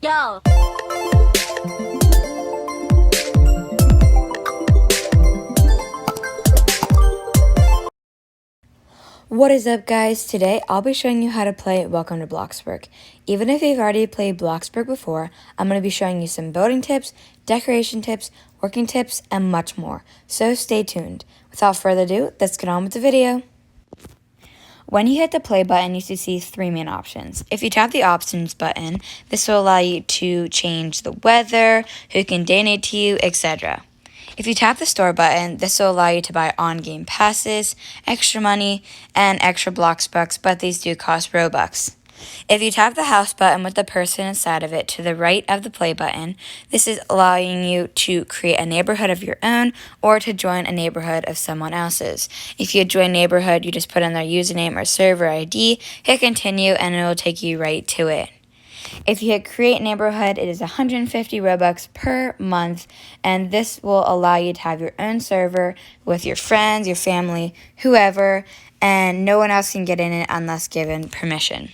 Yo. What is up, guys? Today I'll be showing you how to play Welcome to Bloxburg. Even if you've already played Bloxburg before, I'm going to be showing you some building tips, decoration tips, working tips, and much more. So stay tuned. Without further ado, let's get on with the video. When you hit the play button, you should see three main options. If you tap the options button, this will allow you to change the weather, who can donate to you, etc. If you tap the store button, this will allow you to buy on-game passes, extra money, and extra Bloxbucks, but these do cost Robux. If you tap the house button with the person inside of it to the right of the play button, this is allowing you to create a neighborhood of your own or to join a neighborhood of someone else's. If you join neighborhood, you just put in their username or server ID, hit continue, and it will take you right to it. If you hit create neighborhood, it is 150 Robux per month, and this will allow you to have your own server with your friends, your family, whoever, and no one else can get in it unless given permission.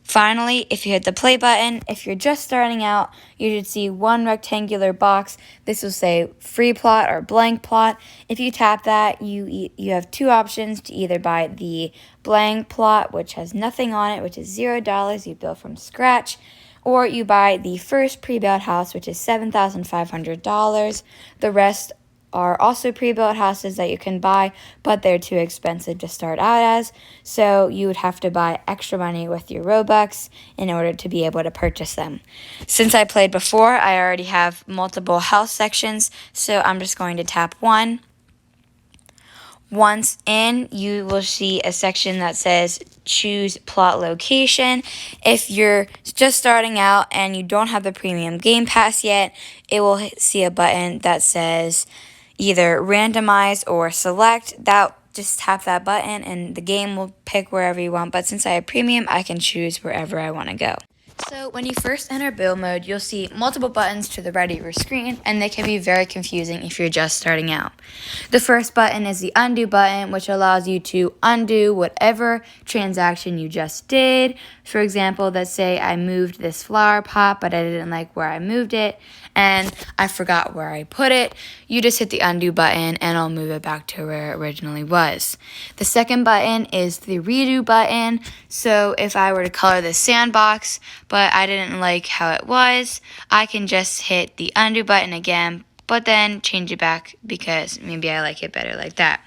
Finally, if you hit the play button, if you're just starting out, you should see one rectangular box. This will say free plot or blank plot. If you tap that, you have two options to either buy the blank plot, which has nothing on it, which is $0, you build from scratch, or you buy the first pre-built house, which is $7,500. The rest are also pre-built houses that you can buy, but they're too expensive to start out as, so you would have to buy extra money with your Robux in order to be able to purchase them. Since I played before, I already have multiple house sections, so I'm just going to tap one. Once in, you will see a section that says choose plot location. If you're just starting out and you don't have the premium game pass yet, it will see a button that says either randomize or select. Just tap that button and the game will pick wherever you want, but since I have premium, I can choose wherever I want to go. So when you first enter build mode, you'll see multiple buttons to the right of your screen, and they can be very confusing if you're just starting out. The first button is the undo button, which allows you to undo whatever transaction you just did. For example, let's say I moved this flower pot, but I didn't like where I moved it, and I forgot where I put it. You just hit the undo button, and I'll move it back to where it originally was. The second button is the redo button. So if I were to color this sandbox, but I didn't like how it was, I can just hit the undo button again, but then change it back because maybe I like it better like that.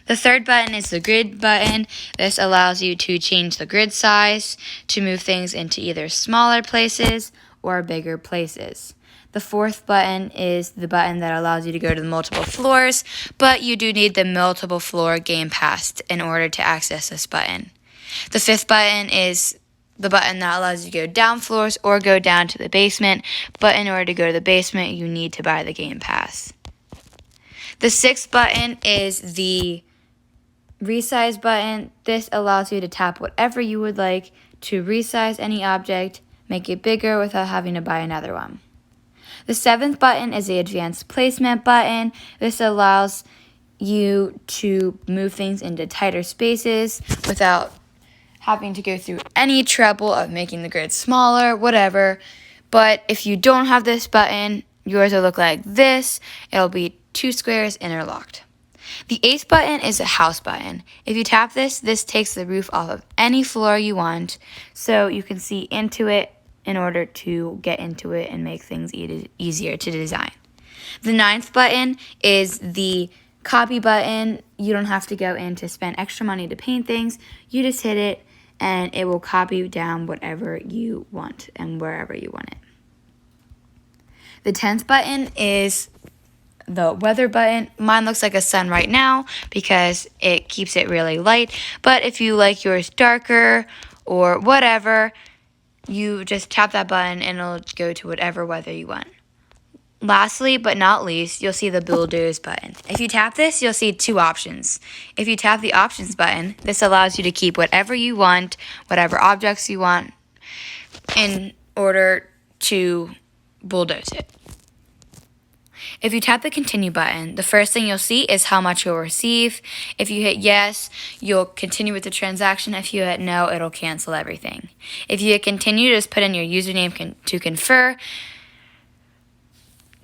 The third button is the grid button. This allows you to change the grid size to move things into either smaller places or bigger places. The fourth button is the button that allows you to go to the multiple floors, but you do need the multiple floor game pass in order to access this button. The fifth button is the button that allows you to go down floors or go down to the basement, but in order to go to the basement, you need to buy the game pass. The sixth button is the resize button. This allows you to tap whatever you would like to resize any object, make it bigger without having to buy another one. The seventh button is the advanced placement button. This allows you to move things into tighter spaces without having to go through any trouble of making the grid smaller, whatever. But if you don't have this button, yours will look like this. It'll be two squares interlocked. The eighth button is a house button. If you tap this, this takes the roof off of any floor you want, so you can see into it in order to get into it and make things easier to design. The ninth button is the copy button. You don't have to go in to spend extra money to paint things. You just hit it and it will copy down whatever you want and wherever you want it. The 10th button is the weather button. Mine looks like a sun right now because it keeps it really light, but if you like yours darker or whatever, you just tap that button and it'll go to whatever weather you want. Lastly, but not least, you'll see the bulldoze button. If you tap this, you'll see two options. If you tap the options button, this allows you to keep whatever you want, whatever objects you want, in order to bulldoze it. If you tap the continue button, the first thing you'll see is how much you'll receive. If you hit yes, you'll continue with the transaction. If you hit no, it'll cancel everything. If you hit continue, just put in your username to confer,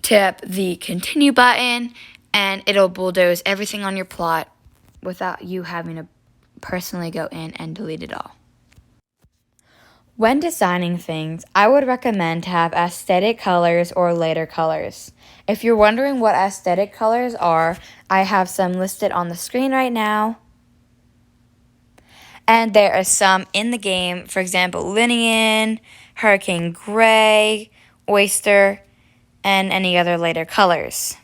tap the continue button, and it'll bulldoze everything on your plot without you having to personally go in and delete it all. When designing things, I would recommend to have aesthetic colors or lighter colors. If you're wondering what aesthetic colors are, I have some listed on the screen right now. And there are some in the game, for example, Linian, Hurricane Gray, Oyster, and any other lighter colors.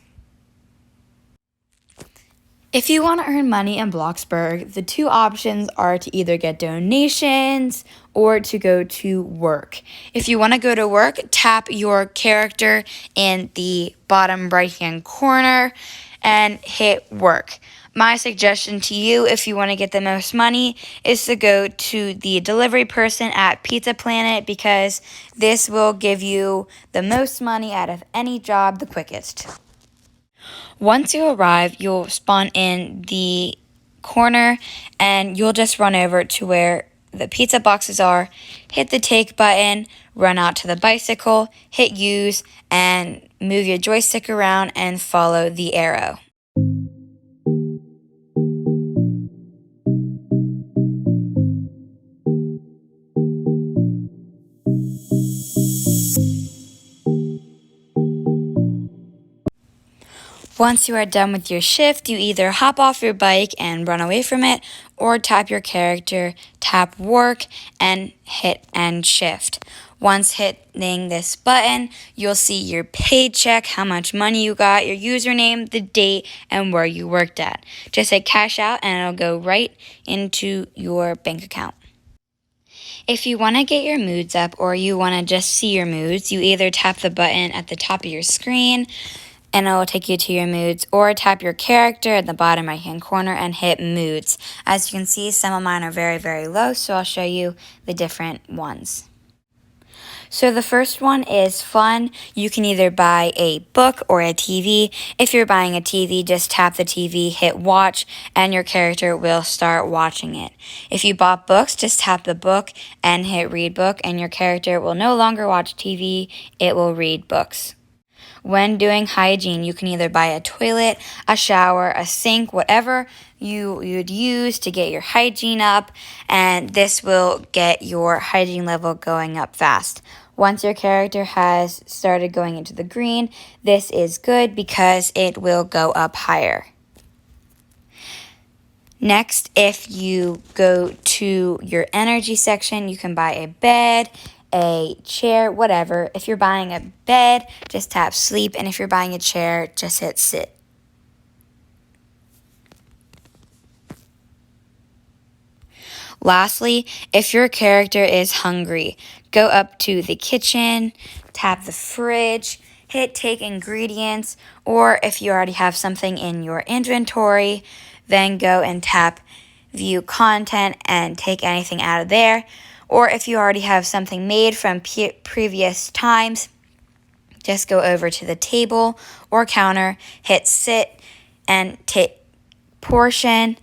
If you want to earn money in Bloxburg, the two options are to either get donations or to go to work. If you want to go to work, tap your character in the bottom right-hand corner and hit work. My suggestion to you, if you want to get the most money, is to go to the delivery person at Pizza Planet, because this will give you the most money out of any job the quickest. Once you arrive, you'll spawn in the corner and you'll just run over to where the pizza boxes are, hit the take button, run out to the bicycle, hit use, and move your joystick around and follow the arrow. Once you are done with your shift, you either hop off your bike and run away from it, or tap your character, tap work, and hit end shift. Once hitting this button, you'll see your paycheck, how much money you got, your username, the date, and where you worked at. Just hit cash out and it'll go right into your bank account. If you want to get your moods up or you want to just see your moods, you either tap the button at the top of your screen and it will take you to your moods, or tap your character at the bottom right hand corner and hit moods. As you can see, some of mine are very, very low, so I'll show you the different ones. So the first one is fun. You can either buy a book or a TV. If you're buying a TV, just tap the TV, hit watch, and your character will start watching it. If you bought books, just tap the book and hit read book, and your character will no longer watch TV, it will read books. When doing hygiene, you can either buy a toilet, a shower, a sink, whatever you'd use to get your hygiene up, and this will get your hygiene level going up fast. Once your character has started going into the green, this is good because it will go up higher. Next, if you go to your energy section, you can buy a bed, a chair, whatever. If you're buying a bed, just tap sleep, and if you're buying a chair, just hit sit. Lastly, if your character is hungry, go up to the kitchen, tap the fridge, hit take ingredients, or if you already have something in your inventory, then go and tap view content and take anything out of there. Or if you already have something made from previous times, just go over to the table or counter, hit sit, and take portion.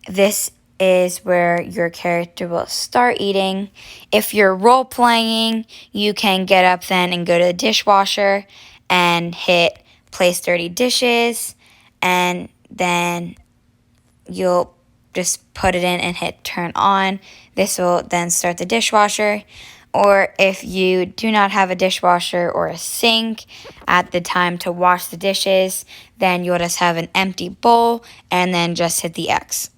This is where your character will start eating. If you're role-playing, you can get up then and go to the dishwasher and hit place dirty dishes, and then you'll just put it in and hit turn on. This will then start the dishwasher. Or if you do not have a dishwasher or a sink at the time to wash the dishes, then you'll just have an empty bowl and then just hit the X.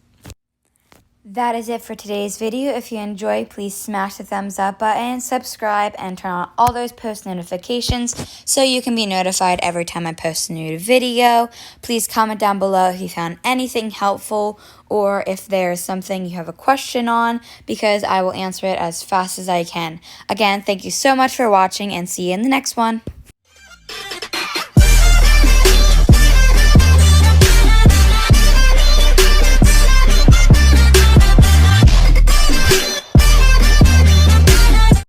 That is it for today's video. If you enjoyed, please smash the thumbs up button, subscribe, and turn on all those post notifications so you can be notified every time I post a new video. Please comment down below if you found anything helpful or if there's something you have a question on, because I will answer it as fast as I can. Again, thank you so much for watching and see you in the next one.